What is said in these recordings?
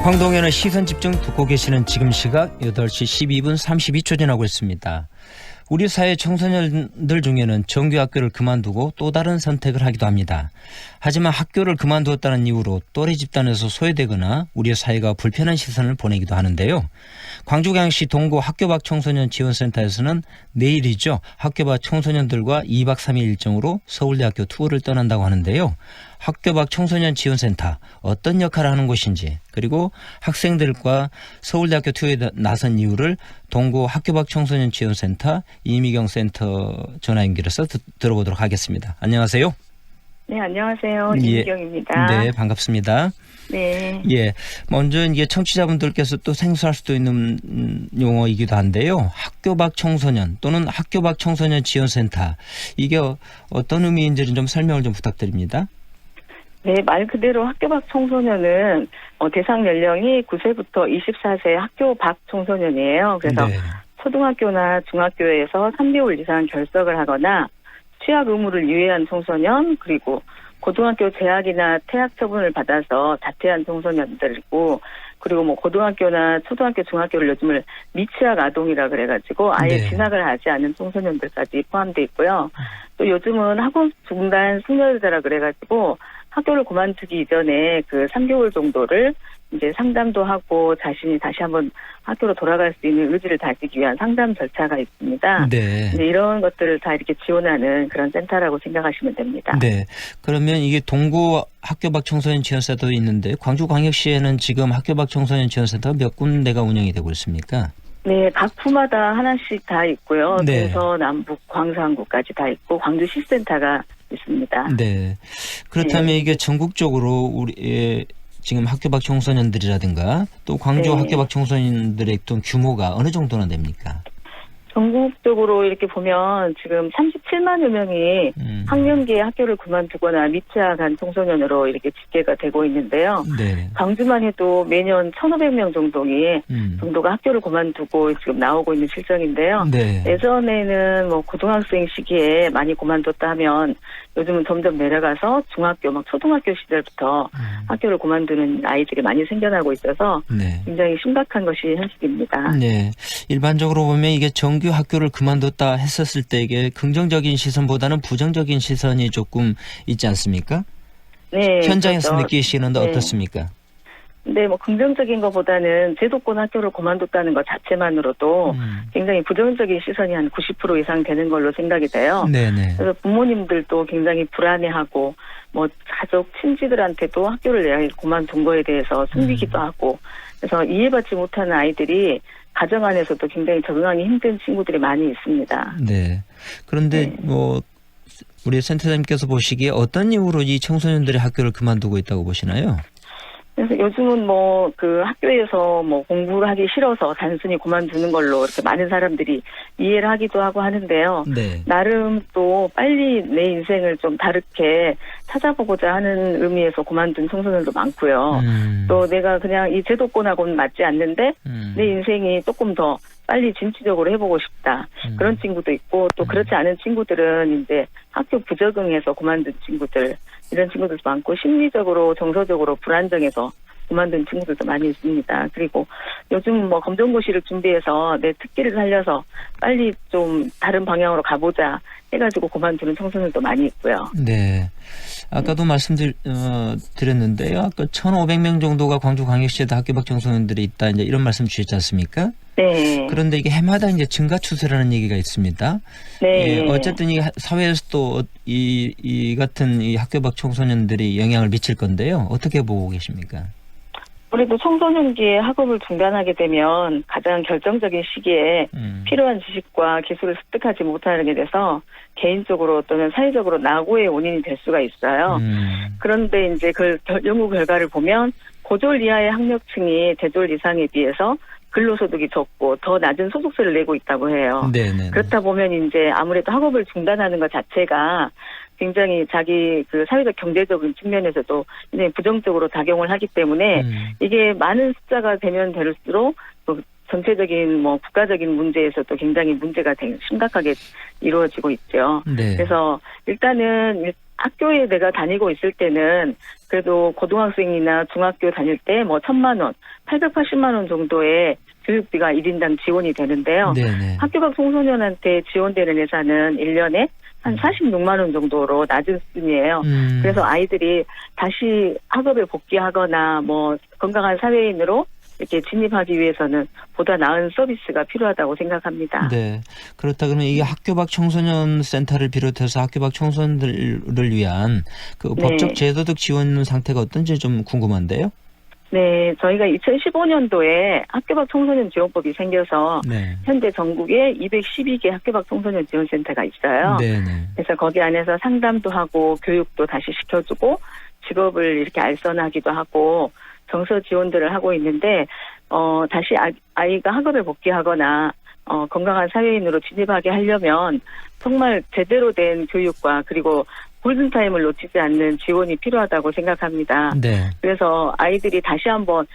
황동현의 시선집중 듣고 계시는 지금 시각 8시 12분 32초 지나고 있습니다. 우리 사회 청소년들 중에는 정규학교를 그만두고 또 다른 선택을 하기도 합니다. 하지만 학교를 그만두었다는 이유로 또래 집단에서 소외되거나 우리 사회가 불편한 시선을 보내기도 하는데요. 광주광역시 동구 학교 밖 청소년 지원센터에서는 내일이죠. 학교 밖 청소년들과 2박 3일 일정으로 서울대학교 투어를 떠난다고 하는데요. 학교 밖 청소년 지원센터 어떤 역할을 하는 곳인지, 그리고 학생들과 서울대학교 투어에 나선 이유를 동구 학교 밖 청소년 지원센터 이미경 센터 전화 연결해서 들어보도록 하겠습니다. 안녕하세요. 네, 안녕하세요. 예. 이미경입니다. 네, 반갑습니다. 네. 예, 먼저 이게 청취자분들께서 또 생소할 수도 있는 용어이기도 한데요. 학교 밖 청소년 또는 학교 밖 청소년 지원센터, 이게 어떤 의미인지는 좀 설명을 좀 부탁드립니다. 네, 말 그대로 학교 밖 청소년은 대상 연령이 9세부터 24세 학교 밖 청소년이에요. 그래서 네. 초등학교나 중학교에서 3개월 이상 결석을 하거나 취학 의무를 유예한 청소년, 그리고 고등학교 재학이나 퇴학 처분을 받아서 자퇴한 청소년들이고, 그리고 뭐 고등학교나 초등학교, 중학교를 요즘을 미취학 아동이라 그래가지고 아예 네. 진학을 하지 않은 청소년들까지 포함되어 있고요. 또 요즘은 학업 중단 숙려자라 그래가지고 학교를 그만두기 이전에 그 3개월 정도를 이제 상담도 하고 자신이 다시 한번 학교로 돌아갈 수 있는 의지를 다지기 위한 상담 절차가 있습니다. 네. 이제 이런 것들을 다 이렇게 지원하는 그런 센터라고 생각하시면 됩니다. 네. 그러면 이게 동구 학교 밖 청소년 지원센터도 있는데 광주광역시에는 지금 학교 밖 청소년 지원센터가 몇 군데가 운영이 되고 있습니까? 네, 각 구마다 하나씩 다 있고요. 네. 동서, 남북, 광산구까지 다 있고 광주시센터가 있습니다. 네. 그렇다면 네. 이게 전국적으로 우리 지금 학교 밖 청소년들이라든가 또 광주 네. 학교 밖 청소년들의 어떤 규모가 어느 정도나 됩니까? 전국적으로 이렇게 보면 지금 37만여 명이 학년기에 학교를 그만두거나 미취학한 청소년으로 이렇게 집계가 되고 있는데요. 네. 광주만 해도 매년 1,500명 정도가 학교를 그만두고 지금 나오고 있는 실정인데요. 네. 예전에는 뭐 고등학생 시기에 많이 그만뒀다 하면 요즘은 점점 내려가서 중학교, 막 초등학교 시절부터 학교를 그만두는 아이들이 많이 생겨나고 있어서 네. 굉장히 심각한 것이 현실입니다. 네. 일반적으로 보면 이게 정규 학교를 그만뒀다 했었을 때 이게 긍정적인 시선보다는 부정적인 시선이 조금 있지 않습니까? 네, 현장에서 그렇죠. 느끼시는 데 네. 어떻습니까? 근데 뭐 긍정적인 것보다는 제도권 학교를 그만뒀다는 것 자체만으로도 굉장히 부정적인 시선이 한 90% 이상 되는 걸로 생각이 돼요. 네네. 그래서 부모님들도 굉장히 불안해하고 뭐 가족 친지들한테도 학교를 내가 그만둔 거에 대해서 숨기기도 하고, 그래서 이해받지 못하는 아이들이 가정 안에서도 굉장히 적응하기 힘든 친구들이 많이 있습니다. 네. 그런데 네. 뭐 우리 센터장님께서 보시기에 어떤 이유로 이 청소년들이 학교를 그만두고 있다고 보시나요? 그래서 요즘은 뭐 그 학교에서 뭐 공부를 하기 싫어서 단순히 그만두는 걸로 이렇게 많은 사람들이 이해를 하기도 하고 하는데요. 네. 나름 또 빨리 내 인생을 좀 다르게 찾아보고자 하는 의미에서 그만둔 청소년도 많고요. 또 내가 그냥 이 제도권하고는 맞지 않는데 내 인생이 조금 더 빨리 진취적으로 해보고 싶다. 그런 친구도 있고, 또 그렇지 않은 친구들은 이제 학교 부적응해서 그만둔 친구들, 이런 친구들도 많고, 심리적으로 정서적으로 불안정해서 그만둔 친구들도 많이 있습니다. 그리고 요즘 뭐 검정고시를 준비해서 내 특기를 살려서 빨리 좀 다른 방향으로 가보자 해가지고 그만두는 청소년도 많이 있고요. 네. 아까도 말씀드렸는데요. 아까 1,500명 정도가 광주광역시에도 학교 밖 청소년들이 있다, 이제 이런 말씀 주셨지 않습니까? 네. 그런데 이게 해마다 이제 증가 추세라는 얘기가 있습니다. 네. 예, 어쨌든 이 사회에서도 이 같은 이 학교 밖 청소년들이 영향을 미칠 건데요. 어떻게 보고 계십니까? 그래도 청소년기에 학업을 중단하게 되면 가장 결정적인 시기에 필요한 지식과 기술을 습득하지 못하게 돼서 개인적으로 또는 사회적으로 낙오의 원인이 될 수가 있어요. 그런데 이제 그 연구 결과를 보면 고졸 이하의 학력층이 대졸 이상에 비해서 근로소득이 적고 더 낮은 소득세를 내고 있다고 해요. 네네. 그렇다 보면 이제 아무래도 학업을 중단하는 것 자체가 굉장히 자기 그 사회적 경제적인 측면에서도 굉장히 부정적으로 작용을 하기 때문에 이게 많은 숫자가 되면 될수록 전체적인 뭐 국가적인 문제에서도 굉장히 문제가 심각하게 이루어지고 있죠. 네. 그래서 일단은 학교에 내가 다니고 있을 때는 그래도 고등학생이나 중학교 다닐 때 뭐 1,000만 원, 880만 원 정도의 교육비가 1인당 지원이 되는데요. 네네. 학교 밖 청소년한테 지원되는 예산은 1년에 한 46만 원 정도로 낮은 수준이에요. 그래서 아이들이 다시 학업에 복귀하거나 뭐 건강한 사회인으로 이렇게 진입하기 위해서는 보다 나은 서비스가 필요하다고 생각합니다. 네. 그렇다 그러면 이 학교 밖 청소년 센터를 비롯해서 학교 밖 청소년들을 위한 그 법적 네. 제도적 지원 상태가 어떤지 좀 궁금한데요. 네, 저희가 2015년도에 학교 밖 청소년 지원법이 생겨서 네. 현재 전국에 212개 학교 밖 청소년 지원센터가 있어요. 네네. 그래서 거기 안에서 상담도 하고 교육도 다시 시켜주고 직업을 이렇게 알선하기도 하고 정서 지원들을 하고 있는데 다시 아이가 학업에 복귀하거나 건강한 사회인으로 진입하게 하려면 정말 제대로 된 교육과 그리고 골든타임을 놓치지 않는 지원이 필요하다고 생각합니다. 네. 그래서 아이들이 다시 한번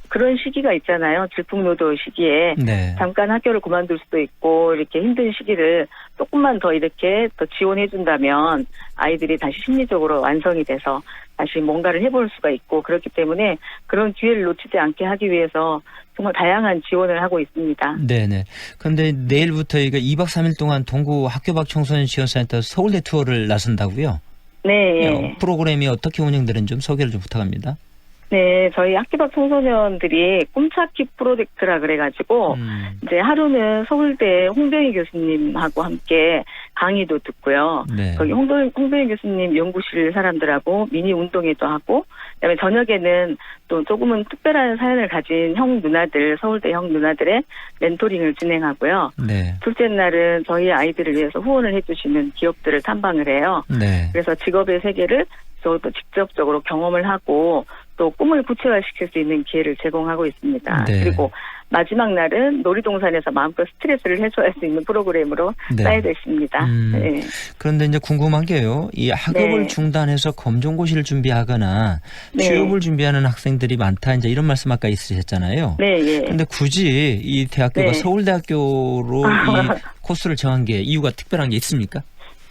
그런 시기가 있잖아요. 질풍노도 시기에 네. 잠깐 학교를 그만둘 수도 있고 이렇게 힘든 시기를 조금만 더 이렇게 더 지원해 준다면 아이들이 다시 심리적으로 완성이 돼서 다시 뭔가를 해볼 수가 있고 그렇기 때문에 그런 기회를 놓치지 않게 하기 위해서 정말 다양한 지원을 하고 있습니다. 네네. 그런데 내일부터 이거 2박 3일 동안 동구 학교 밖 청소년 지원센터 서울대 투어를 나선다고요? 네. 프로그램이 어떻게 운영되는지 좀 소개를 좀 부탁합니다. 네, 저희 학교 밖 청소년들이 꿈찾기 프로젝트라 그래가지고 이제 하루는 서울대 홍병희 교수님하고 함께 강의도 듣고요. 네. 거기 홍병희 교수님 연구실 사람들하고 미니 운동회도 하고, 그다음에 저녁에는 또 조금은 특별한 사연을 가진 형 누나들, 서울대 형 누나들의 멘토링을 진행하고요. 네. 둘째 날은 저희 아이들을 위해서 후원을 해주시는 기업들을 탐방을 해요. 네. 그래서 직업의 세계를 저도 직접적으로 경험을 하고 또 꿈을 구체화시킬 수 있는 기회를 제공하고 있습니다. 네. 그리고 마지막 날은 놀이동산에서 마음껏 스트레스를 해소할 수 있는 프로그램으로 네. 짜여져 있습니다. 네. 그런데 이제 궁금한 게요. 이 학업을 네. 중단해서 검정고시를 준비하거나 네. 취업을 준비하는 학생들이 많다. 이제 이런 말씀 아까 있으셨잖아요. 네, 예. 그런데 굳이 이 대학교가 네. 서울대학교로 이 코스를 정한 게 이유가 특별한 게 있습니까?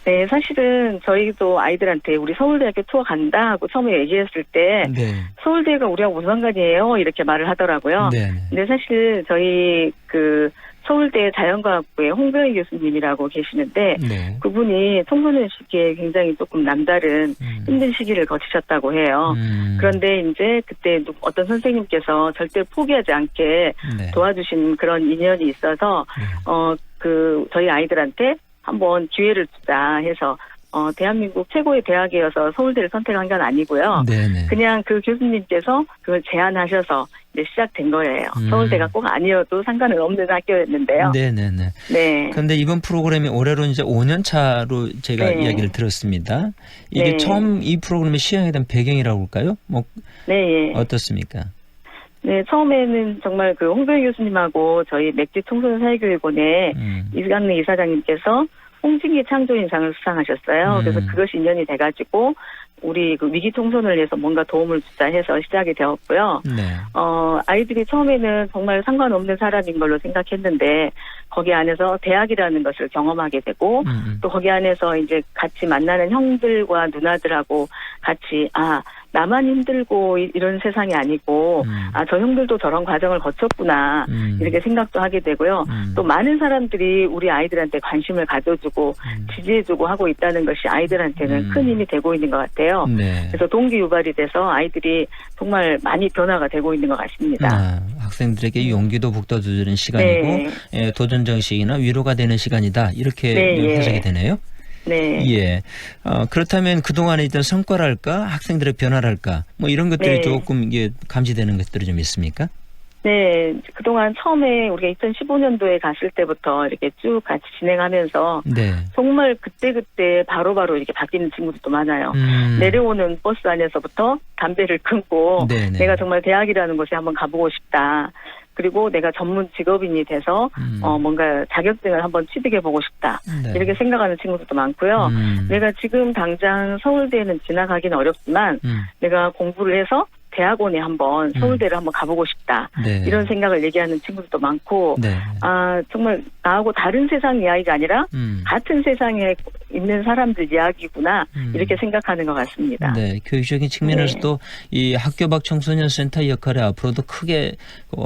네, 사실은 저희도 아이들한테 우리 서울대학교 투어 간다 하고 처음에 얘기했을 때 네. 서울대가 우리하고 무슨 상관이에요? 이렇게 말을 하더라고요. 네. 근데 사실 저희 서울대 자연과학부의 홍병희 교수님이라고 계시는데 네. 그분이 청소년 시기에 굉장히 조금 남다른 힘든 시기를 거치셨다고 해요. 그런데 이제 그때 어떤 선생님께서 절대 포기하지 않게 네. 도와주신 그런 인연이 있어서 저희 아이들한테 한번 기회를 주자 해서 대한민국 최고의 대학이어서 서울대를 선택한 건 아니고요. 네네. 그냥 그 교수님께서 그걸 제안하셔서 이제 시작된 거예요. 서울대가 꼭 아니어도 상관은 없는 학교였는데요. 네네네. 네. 그런데 이번 프로그램이 올해로 이제 5년 차로 제가 네. 이야기를 들었습니다. 이게 네. 처음 이 프로그램이 시행에 대한 배경이라고 할까요? 뭐 네. 예. 어떻습니까? 네, 처음에는 정말 그 홍병희 교수님하고 저희 맥주 청소년 사회교육원의 이강래 이사장님께서 홍진기 창조인상을 수상하셨어요. 그래서 그것이 인연이 돼가지고 우리 그 위기 청소년을 위해서 뭔가 도움을 주자 해서 시작이 되었고요. 네. 아이들이 처음에는 정말 상관없는 사람인 걸로 생각했는데 거기 안에서 대학이라는 것을 경험하게 되고 또 거기 안에서 이제 같이 만나는 형들과 누나들하고 같이 나만 힘들고 이런 세상이 아니고 저 형들도 저런 과정을 거쳤구나 이렇게 생각도 하게 되고요. 또 많은 사람들이 우리 아이들한테 관심을 가져주고 지지해주고 하고 있다는 것이 아이들한테는 큰 힘이 되고 있는 것 같아요. 네. 그래서 동기유발이 돼서 아이들이 정말 많이 변화가 되고 있는 것 같습니다. 학생들에게 용기도 북돋워주는 시간이고 네. 예, 도전정신이나 위로가 되는 시간이다. 이렇게 네, 해석이 되네요. 네. 예. 그렇다면 그동안에 있던 성과랄까 학생들의 변화랄까 뭐 이런 것들이 네. 조금 이게 감지되는 것들이 좀 있습니까? 네, 그동안 처음에 우리가 2015년도에 갔을 때부터 이렇게 쭉 같이 진행하면서 네. 정말 그때그때 바로바로 이렇게 바뀌는 친구들도 많아요. 내려오는 버스 안에서부터 담배를 끊고 네네. 내가 정말 대학이라는 곳에 한번 가보고 싶다. 그리고 내가 전문 직업인이 돼서 뭔가 자격증을 한번 취득해보고 싶다. 네. 이렇게 생각하는 친구들도 많고요. 내가 지금 당장 서울대는 진학하기는 어렵지만 내가 공부를 해서 대학원에 한번 서울대를 한번 가보고 싶다. 네. 이런 생각을 얘기하는 친구들도 많고 네. 정말 나하고 다른 세상 이야기가 아니라 같은 세상에 있는 사람들 이야기구나 이렇게 생각하는 것 같습니다. 네, 교육적인 측면에서도 이 학교 밖 청소년 센터 역할이 앞으로도 크게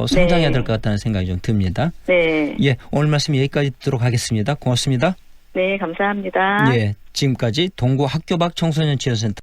성장해야 될 것 같다는 생각이 좀 듭니다. 네. 예, 오늘 말씀 여기까지 듣도록 하겠습니다. 고맙습니다. 네, 감사합니다. 예, 지금까지 동구 학교 밖 청소년 지원센터